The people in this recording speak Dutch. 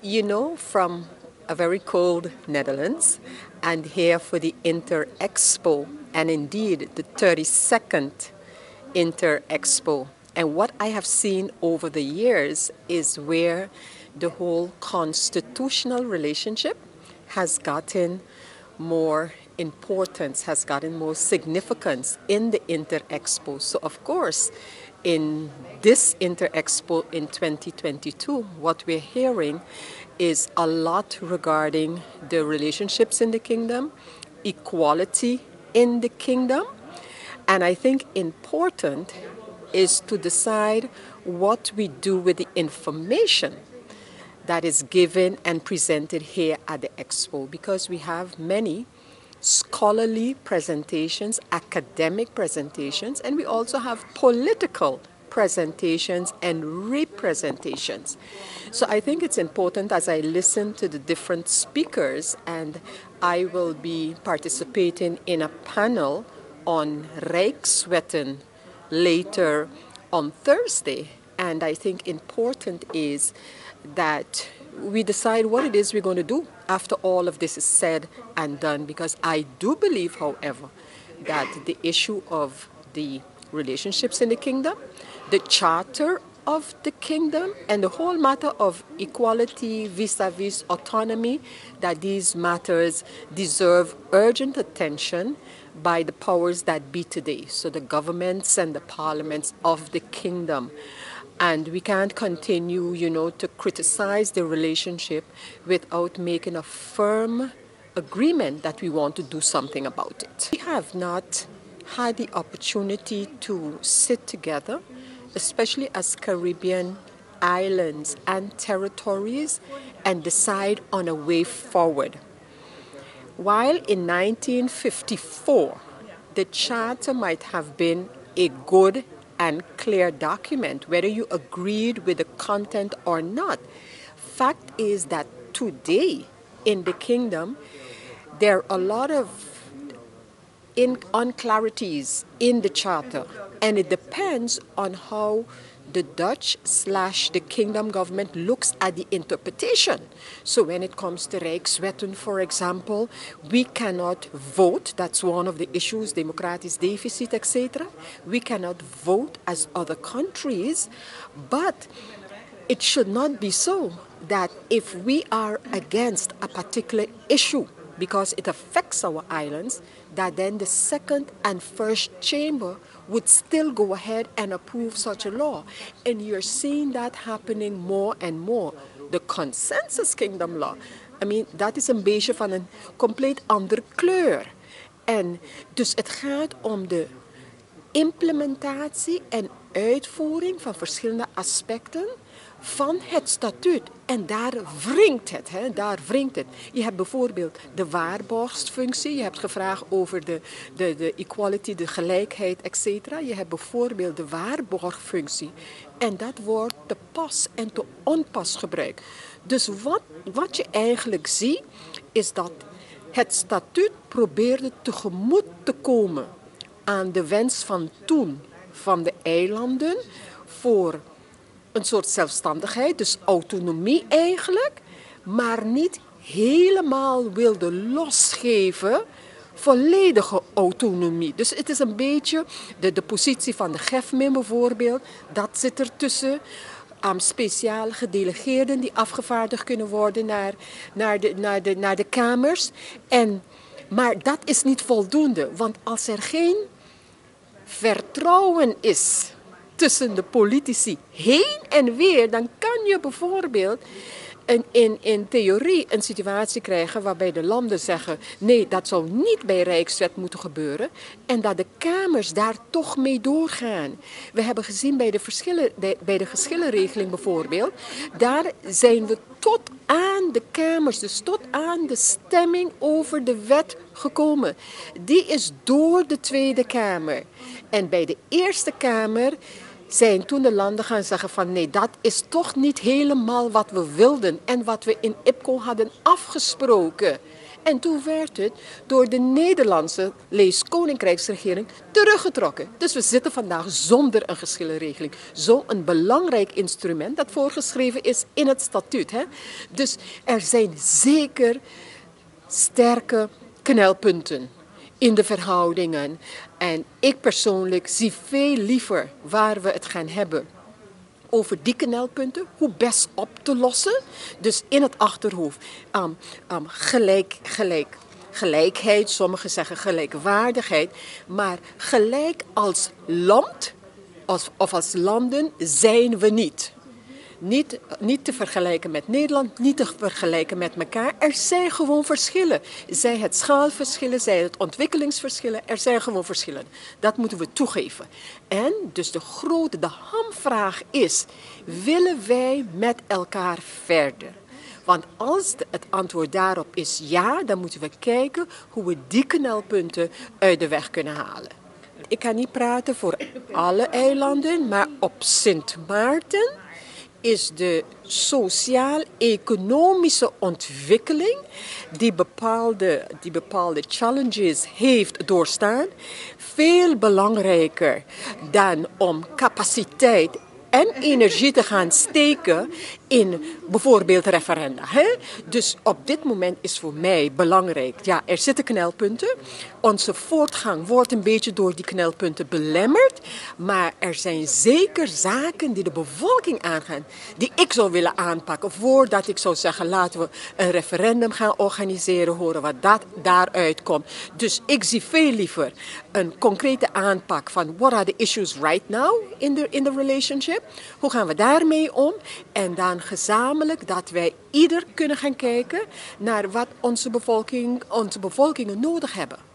You know, from a very cold Netherlands, and here for the Inter Expo, and indeed the 32nd Inter Expo. And what I have seen over the years is where the whole constitutional relationship has gotten more importance, has gotten more significance in the Inter Expo. So, of course, in this Inter Expo in 2022, what we're hearing is a lot regarding the relationships in the kingdom, equality in the kingdom, and I think important is to decide what we do with the information that is given and presented here at the Expo, because we have many scholarly presentations, academic presentations, and we also have political presentations and representations. So I think it's important as I listen to the different speakers, and I will be participating in a panel on Rijkswetten later on Thursday. And I think important is that we decide what it is we're going to do after all of this is said and done. Because I do believe, however, that the issue of the relationships in the kingdom, the charter of the kingdom, and the whole matter of equality vis-a-vis autonomy, that these matters deserve urgent attention by the powers that be today, so the governments and the parliaments of the kingdom. And we can't continue, to criticize the relationship without making a firm agreement that we want to do something about it. We have not had the opportunity to sit together, especially as Caribbean islands and territories, and decide on a way forward. While in 1954, the charter might have been a good and clear document, whether you agreed with the content or not. Fact is that today in the kingdom, there are a lot of unclarities in the charter, and it depends on how the Dutch/the kingdom government looks at the interpretation. So when it comes to Rijkswetten, for example, we cannot vote. That's one of the issues, democratisch deficit, etc. We cannot vote as other countries, but it should not be so that if we are against a particular issue because it affects our islands, that then the second and first chamber would still go ahead and approve such a law. And you're seeing that happening more and more. De consensus kingdom law, dat is een beetje van een compleet andere kleur. En dus het gaat om de implementatie en uitvoering van verschillende aspecten van het statuut. En daar wringt het, daar wringt het. Je hebt bijvoorbeeld de waarborgsfunctie. Je hebt gevraagd over de equality, de gelijkheid, etc. Je hebt bijvoorbeeld de waarborgfunctie. En dat wordt te pas en te onpas gebruikt. Dus wat je eigenlijk ziet, is dat het statuut probeerde tegemoet te komen aan de wens van toen van de eilanden voor een soort zelfstandigheid, dus autonomie eigenlijk, maar niet helemaal wilde losgeven volledige autonomie. Dus het is een beetje de positie van de GEFMIN bijvoorbeeld, dat zit ertussen. Speciaal gedelegeerden die afgevaardigd kunnen worden naar de kamers. Maar dat is niet voldoende, want als er geen vertrouwen is tussen de politici heen en weer, dan kan je bijvoorbeeld in theorie een situatie krijgen waarbij de landen zeggen, nee, dat zou niet bij Rijkswet moeten gebeuren, en dat de kamers daar toch mee doorgaan. We hebben gezien bij de geschillenregeling bijvoorbeeld, daar zijn we tot aan de kamers, dus tot aan de stemming over de wet gekomen. Die is door de Tweede Kamer. En bij de Eerste Kamer zijn toen de landen gaan zeggen van nee, dat is toch niet helemaal wat we wilden en wat we in IPCO hadden afgesproken. En toen werd het door de Nederlandse Koninkrijksregering teruggetrokken. Dus we zitten vandaag zonder een geschillenregeling. Zo'n belangrijk instrument dat voorgeschreven is in het statuut. Hè? Dus er zijn zeker sterke knelpunten in de verhoudingen. En ik persoonlijk zie veel liever waar we het gaan hebben over die knelpunten, hoe best op te lossen. Dus in het achterhoofd gelijkheid, sommigen zeggen gelijkwaardigheid, maar gelijk als land of als landen zijn we niet. Niet te vergelijken met Nederland, niet te vergelijken met elkaar. Er zijn gewoon verschillen. Zij het schaalverschillen, zij het ontwikkelingsverschillen. Er zijn gewoon verschillen. Dat moeten we toegeven. En dus de hamvraag is, willen wij met elkaar verder? Want als het antwoord daarop is ja, dan moeten we kijken hoe we die knelpunten uit de weg kunnen halen. Ik kan niet praten voor alle eilanden, maar op Sint Maarten is de sociaal-economische ontwikkeling die bepaalde challenges heeft doorstaan, veel belangrijker dan om capaciteit en energie te gaan steken in bijvoorbeeld referenda. Hè? Dus op dit moment is voor mij belangrijk, ja, er zitten knelpunten. Onze voortgang wordt een beetje door die knelpunten belemmerd. Maar er zijn zeker zaken die de bevolking aangaan, die ik zou willen aanpakken. Voordat ik zou zeggen, laten we een referendum gaan organiseren, horen wat daaruit komt. Dus ik zie veel liever een concrete aanpak van what are the issues right now in the relationship. Hoe gaan we daarmee om? En dan gezamenlijk dat wij ieder kunnen gaan kijken naar wat onze bevolkingen nodig hebben.